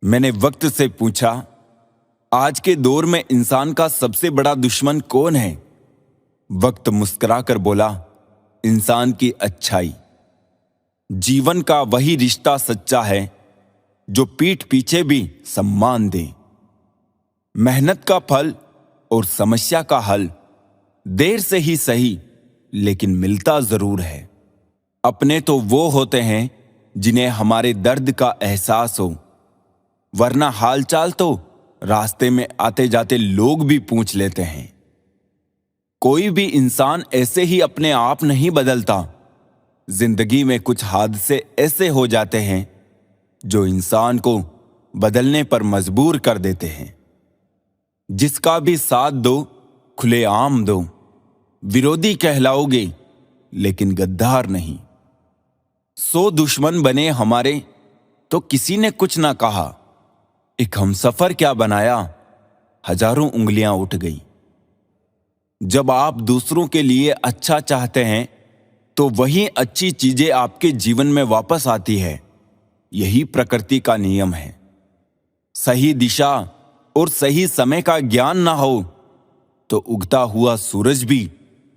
मैंने वक्त से पूछा, आज के दौर में इंसान का सबसे बड़ा दुश्मन कौन है? वक्त मुस्कुराकर बोला, इंसान की अच्छाई। जीवन का वही रिश्ता सच्चा है जो पीठ पीछे भी सम्मान दे। मेहनत का फल और समस्या का हल देर से ही सही, लेकिन मिलता जरूर है। अपने तो वो होते हैं जिन्हें हमारे दर्द का एहसास हो, वरना हालचाल तो रास्ते में आते जाते लोग भी पूछ लेते हैं। कोई भी इंसान ऐसे ही अपने आप नहीं बदलता। जिंदगी में कुछ हादसे ऐसे हो जाते हैं जो इंसान को बदलने पर मजबूर कर देते हैं। जिसका भी साथ दो, खुलेआम दो। विरोधी कहलाओगे लेकिन गद्दार नहीं। 100 दुश्मन बने हमारे तो किसी ने कुछ ना कहा। एक हमसफर क्या बनाया, हजारों उंगलियां उठ गई। जब आप दूसरों के लिए अच्छा चाहते हैं तो वही अच्छी चीजें आपके जीवन में वापस आती है। यही प्रकृति का नियम है। सही दिशा और सही समय का ज्ञान ना हो तो उगता हुआ सूरज भी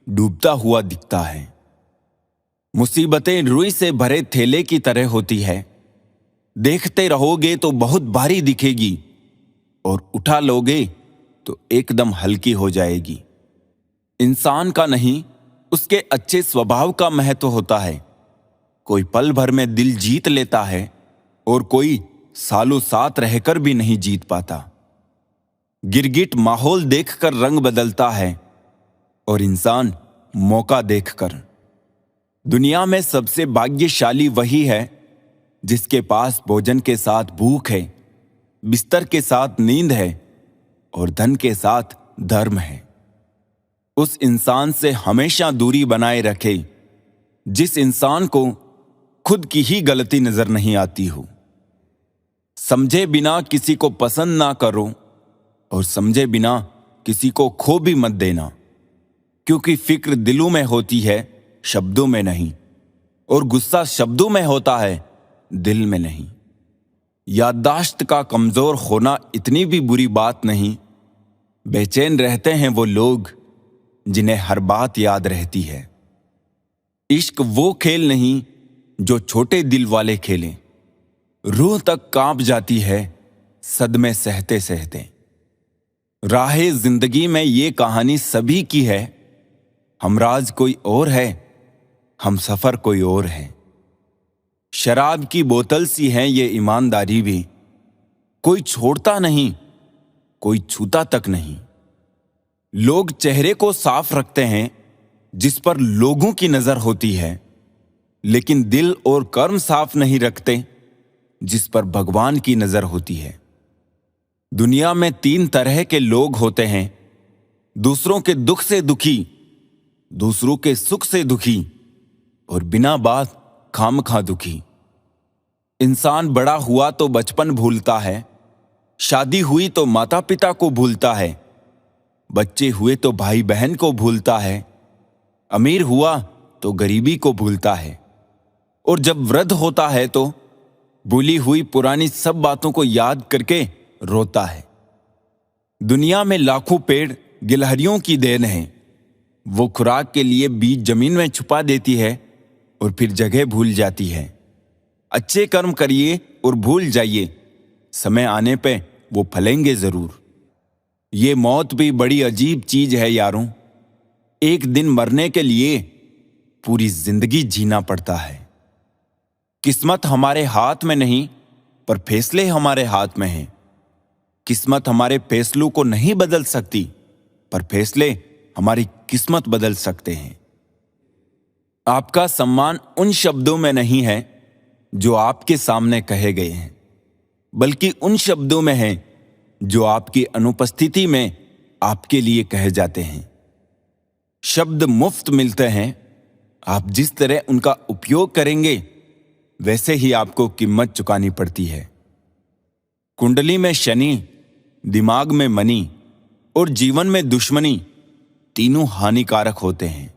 डूबता हुआ दिखता है। मुसीबतें रुई से भरे थैले की तरह होती है। देखते रहोगे तो बहुत भारी दिखेगी और उठा लोगे तो एकदम हल्की हो जाएगी। इंसान का नहीं, उसके अच्छे स्वभाव का महत्व होता है। कोई पल भर में दिल जीत लेता है और कोई सालों साथ रहकर भी नहीं जीत पाता। गिरगिट माहौल देखकर रंग बदलता है और इंसान मौका देखकर। दुनिया में सबसे भाग्यशाली वही है जिसके पास भोजन के साथ भूख है, बिस्तर के साथ नींद है और धन के साथ धर्म है। उस इंसान से हमेशा दूरी बनाए रखे जिस इंसान को खुद की ही गलती नजर नहीं आती हो। समझे बिना किसी को पसंद ना करो और समझे बिना किसी को खो भी मत देना, क्योंकि फिक्र दिलों में होती है, शब्दों में नहीं, और गुस्सा शब्दों में होता है, दिल में नहीं। याददाश्त का कमजोर होना इतनी भी बुरी बात नहीं। बेचैन रहते हैं वो लोग जिन्हें हर बात याद रहती है। इश्क वो खेल नहीं जो छोटे दिल वाले खेलें। रूह तक कांप जाती है सदमे सहते सहते। राहे जिंदगी में ये कहानी सभी की है। हमराज कोई और है, हम सफर कोई और है। शराब की बोतल सी है ये ईमानदारी भी। कोई छोड़ता नहीं, कोई छूता तक नहीं। लोग चेहरे को साफ रखते हैं जिस पर लोगों की नजर होती है, लेकिन दिल और कर्म साफ नहीं रखते जिस पर भगवान की नजर होती है। दुनिया में 3 तरह के लोग होते हैं, दूसरों के दुख से दुखी, दूसरों के सुख से दुखी और बिना बात खामखा दुखी। इंसान बड़ा हुआ तो बचपन भूलता है, शादी हुई तो माता पिता को भूलता है, बच्चे हुए तो भाई बहन को भूलता है, अमीर हुआ तो गरीबी को भूलता है, और जब वृद्ध होता है तो भूली हुई पुरानी सब बातों को याद करके रोता है। दुनिया में लाखों पेड़ गिलहरियों की देन है। वो खुराक के लिए बीज जमीन में छुपा देती है और फिर जगह भूल जाती है। अच्छे कर्म करिए और भूल जाइए, समय आने पे वो फलेंगे जरूर। ये मौत भी बड़ी अजीब चीज है यारों। एक दिन मरने के लिए पूरी जिंदगी जीना पड़ता है। किस्मत हमारे हाथ में नहीं, पर फैसले हमारे हाथ में हैं। किस्मत हमारे फैसलों को नहीं बदल सकती, पर फैसले हमारी किस्मत बदल सकते हैं। आपका सम्मान उन शब्दों में नहीं है जो आपके सामने कहे गए हैं, बल्कि उन शब्दों में है जो आपकी अनुपस्थिति में आपके लिए कहे जाते हैं। शब्द मुफ्त मिलते हैं, आप जिस तरह उनका उपयोग करेंगे वैसे ही आपको कीमत चुकानी पड़ती है। कुंडली में शनि, दिमाग में मनी और जीवन में दुश्मनी तीनों हानिकारक होते हैं।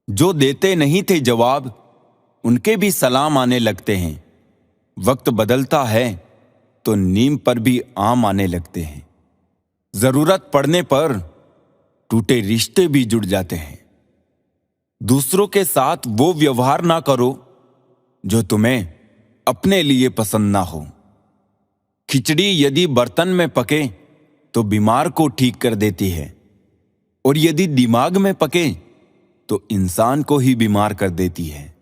जो देते नहीं थे जवाब, उनके भी सलाम आने लगते हैं। वक्त बदलता है तो नीम पर भी आम आने लगते हैं। जरूरत पड़ने पर टूटे रिश्ते भी जुड़ जाते हैं। दूसरों के साथ वो व्यवहार ना करो जो तुम्हें अपने लिए पसंद ना हो। खिचड़ी यदि बर्तन में पके तो बीमार को ठीक कर देती है, और यदि दिमाग में पके तो इंसान को ही बीमार कर देती है।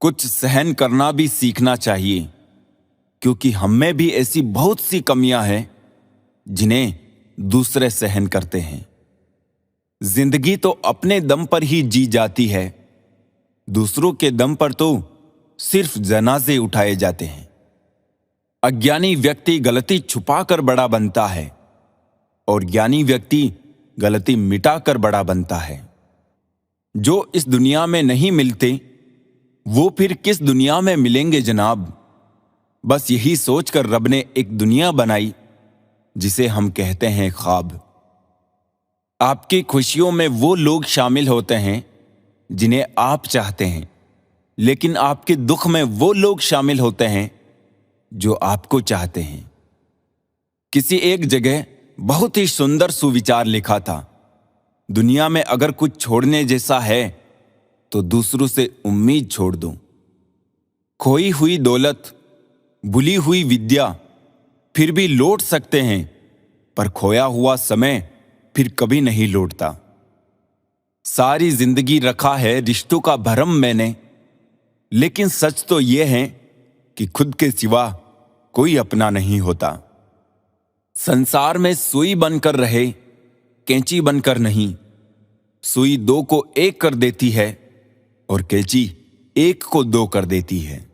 कुछ सहन करना भी सीखना चाहिए, क्योंकि हम में भी ऐसी बहुत सी कमियां हैं जिन्हें दूसरे सहन करते हैं। जिंदगी तो अपने दम पर ही जी जाती है, दूसरों के दम पर तो सिर्फ जनाजे उठाए जाते हैं। अज्ञानी व्यक्ति गलती छुपाकर बड़ा बनता है, और ज्ञानी व्यक्ति गलती मिटाकर बड़ा बनता है। जो इस दुनिया में नहीं मिलते वो फिर किस दुनिया में मिलेंगे जनाब। बस यही सोचकर रब ने एक दुनिया बनाई जिसे हम कहते हैं ख्वाब। आपकी खुशियों में वो लोग शामिल होते हैं जिन्हें आप चाहते हैं, लेकिन आपके दुख में वो लोग शामिल होते हैं जो आपको चाहते हैं। किसी एक जगह बहुत ही सुंदर सुविचार लिखा था, दुनिया में अगर कुछ छोड़ने जैसा है तो दूसरों से उम्मीद छोड़ दो। खोई हुई दौलत, भूली हुई विद्या फिर भी लौट सकते हैं, पर खोया हुआ समय फिर कभी नहीं लौटता। सारी जिंदगी रखा है रिश्तों का भरम मैंने, लेकिन सच तो यह है कि खुद के सिवा कोई अपना नहीं होता। संसार में सुई बनकर रहे, कैंची बनकर नहीं। सुई दो को एक कर देती है और कैंची एक को दो कर देती है।